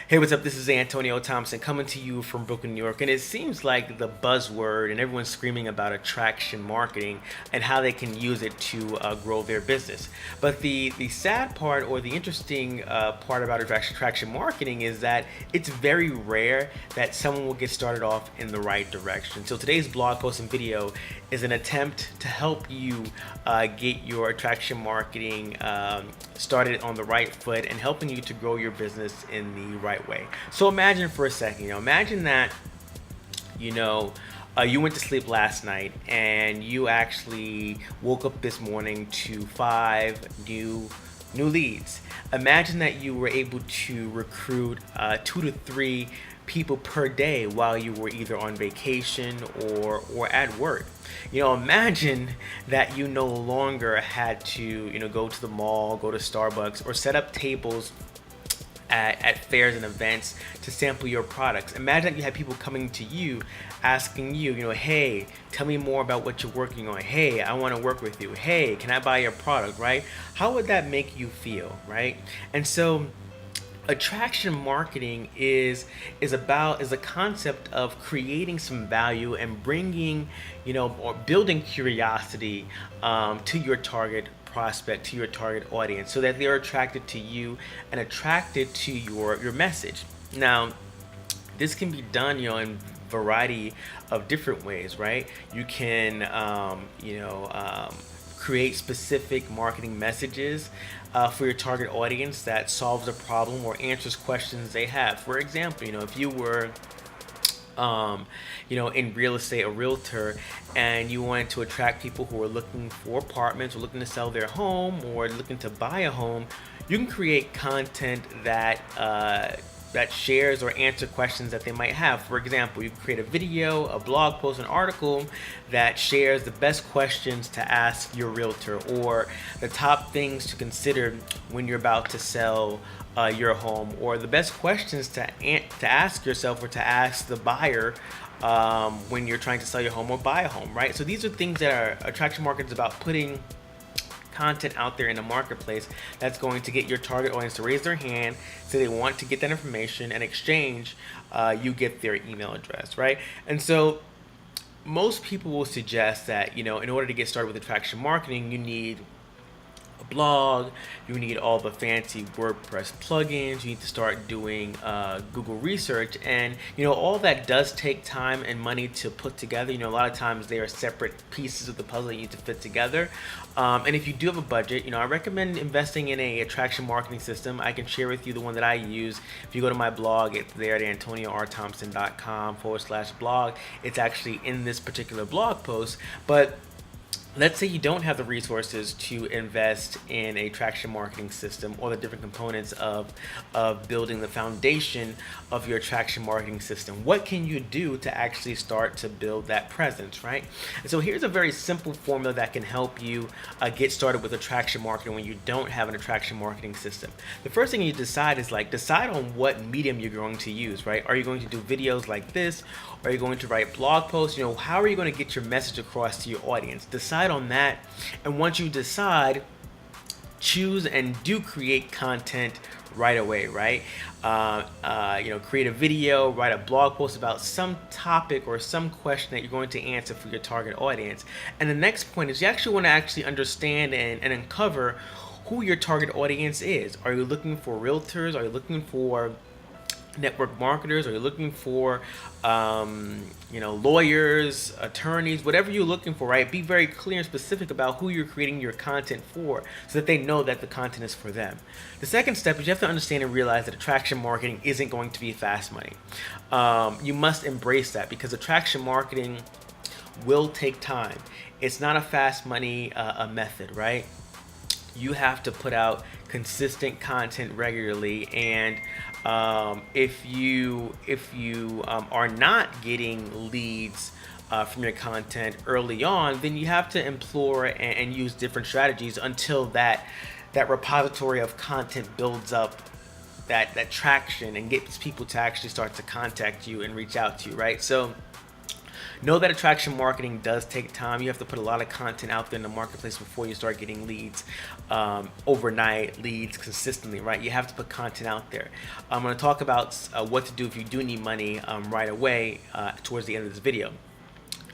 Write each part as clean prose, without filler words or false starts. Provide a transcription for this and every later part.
Hey, what's up? This is Antonio Thompson coming to you from Brooklyn, New York. And it seems like the buzzword and everyone's screaming about attraction marketing and how they can use it to grow their business. But the sad part or the interesting part about attraction marketing is that it's very rare that someone will get started off in the right direction. So today's blog post and video is an attempt to help you get your attraction marketing started on the right foot and helping you to grow your business in the right way. So imagine for a second, imagine that, you know, you went to sleep last night and you actually woke up this morning to five new leads. Imagine that you were able to recruit 2 to 3 people per day while you were either on vacation or at work. Imagine that you no longer had to, go to the mall, go to Starbucks, or set up tables at fairs and events to sample your products. Imagine that you had people coming to you asking you, hey, tell me more about what you're working on. Hey, I want to work with you. Hey, can I buy your product, right? How would that make you feel, right? And so attraction marketing is a concept of creating some value and bringing, or building curiosity to your target prospect, to your target audience, so that they're attracted to you and attracted to your message. Now, this can be done, in variety of different ways, right? You can, create specific marketing messages for your target audience that solves a problem or answers questions they have. For example, if you were in real estate, a realtor, and you wanted to attract people who are looking for apartments or looking to sell their home or looking to buy a home, you can create content that shares or answer questions that they might have. For example, you can create a video, a blog post, an article that shares the best questions to ask your realtor or the top things to consider when you're about to sell your home, or the best questions to ask yourself or to ask the buyer when you're trying to sell your home or buy a home, right? So these are things that are attraction marketing is about, putting content out there in the marketplace that's going to get your target audience to raise their hand, so they want to get that information, and exchange you get their email address, right? And so most people will suggest that, in order to get started with attraction marketing, you need a blog, you need all the fancy WordPress plugins, you need to start doing Google research, and all that does take time and money to put together. A lot of times they are separate pieces of the puzzle that you need to fit together. And if you do have a budget, I recommend investing in a attraction marketing system. I can share with you the one that I use. If you go to my blog, it's there at antonioRthompson.com/blog. It's actually in this particular blog post. But let's say you don't have the resources to invest in a traction marketing system or the different components of building the foundation of your traction marketing system. What can you do to actually start to build that presence, right? And so here's a very simple formula that can help you get started with attraction marketing when you don't have an attraction marketing system. The first thing you decide is decide on what medium you're going to use, right? Are you going to do videos like this? Are you going to write blog posts? How are you going to get your message across to your audience? Decide on that. And once you decide, choose and do create content right away, right? Create a video, write a blog post about some topic or some question that you're going to answer for your target audience. And the next point is you actually want to understand and uncover who your target audience is. Are you looking for realtors? Are you looking for network marketers? Are you looking for lawyers, attorneys, whatever you're looking for, right? Be very clear and specific about who you're creating your content for, so that they know that the content is for them. The second step is you have to understand and realize that attraction marketing isn't going to be fast money. You must embrace that, because attraction marketing will take time. It's not a fast money method, right? You have to put out consistent content regularly, and if you are not getting leads from your content early on, then you have to implore and use different strategies until that repository of content builds up that traction and gets people to actually start to contact you and reach out to you, right? So Know that attraction marketing does take time. You have to put a lot of content out there in the marketplace before you start getting leads, overnight leads consistently, right? You have to put content out there. I'm going to talk about what to do if you do need money right away towards the end of this video.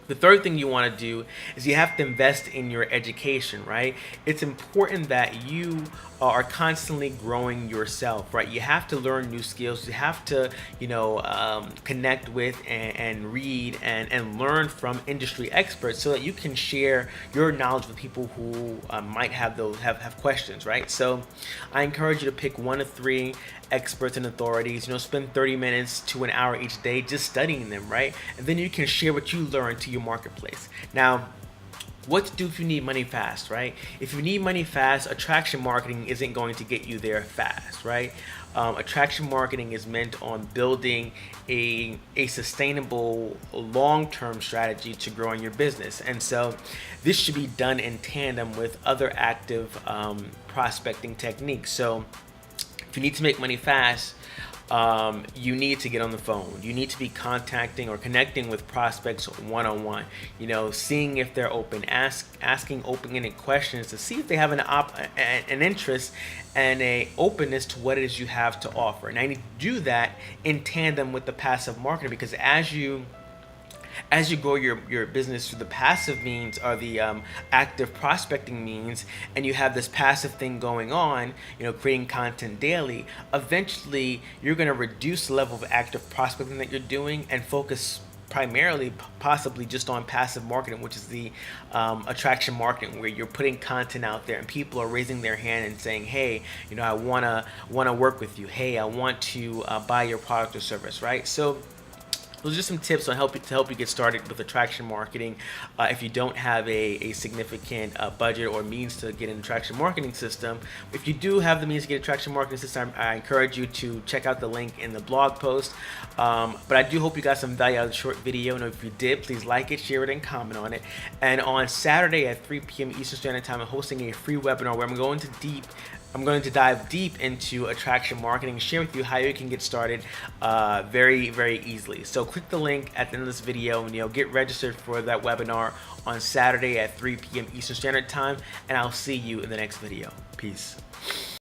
The third thing you want to do is you have to invest in your education, right? It's important that you are constantly growing yourself, right? You have to learn new skills. You have to, connect with and read and learn from industry experts so that you can share your knowledge with people who might have have questions, right? So I encourage you to pick 1 to 3 experts and authorities. Spend 30 minutes to an hour each day just studying them, right? And then you can share what you learned to your marketplace. Now, what to do if you need money fast, right? If you need money fast, attraction marketing isn't going to get you there fast, right? Attraction marketing is meant on building a sustainable long-term strategy to growing your business. And so this should be done in tandem with other active prospecting techniques. So if you need to make money fast, you need to get on the phone. You need to be contacting or connecting with prospects one-on-one. Seeing if they're open, asking open-ended questions to see if they have an interest and a openness to what it is you have to offer. Now you need to do that in tandem with the passive marketing, because as you grow your business through the passive means or the active prospecting means, and you have this passive thing going on, creating content daily, eventually you're going to reduce the level of active prospecting that you're doing and focus primarily possibly just on passive marketing, which is the attraction marketing, where you're putting content out there and people are raising their hand and saying, hey, I wanna work with you. Hey, I want to buy your product or service, right? So those are some tips to help you get started with attraction marketing. If you don't have a significant budget or means to get an attraction marketing system, if you do have the means to get an attraction marketing system, I encourage you to check out the link in the blog post. But I do hope you got some value out of the short video, and if you did, please like it, share it, and comment on it. And on Saturday at 3 p.m. Eastern Standard Time, I'm hosting a free webinar where I'm going to dive deep into attraction marketing, share with you how you can get started very, very easily. So click the link at the end of this video and get registered for that webinar on Saturday at 3 p.m. Eastern Standard Time, and I'll see you in the next video. Peace.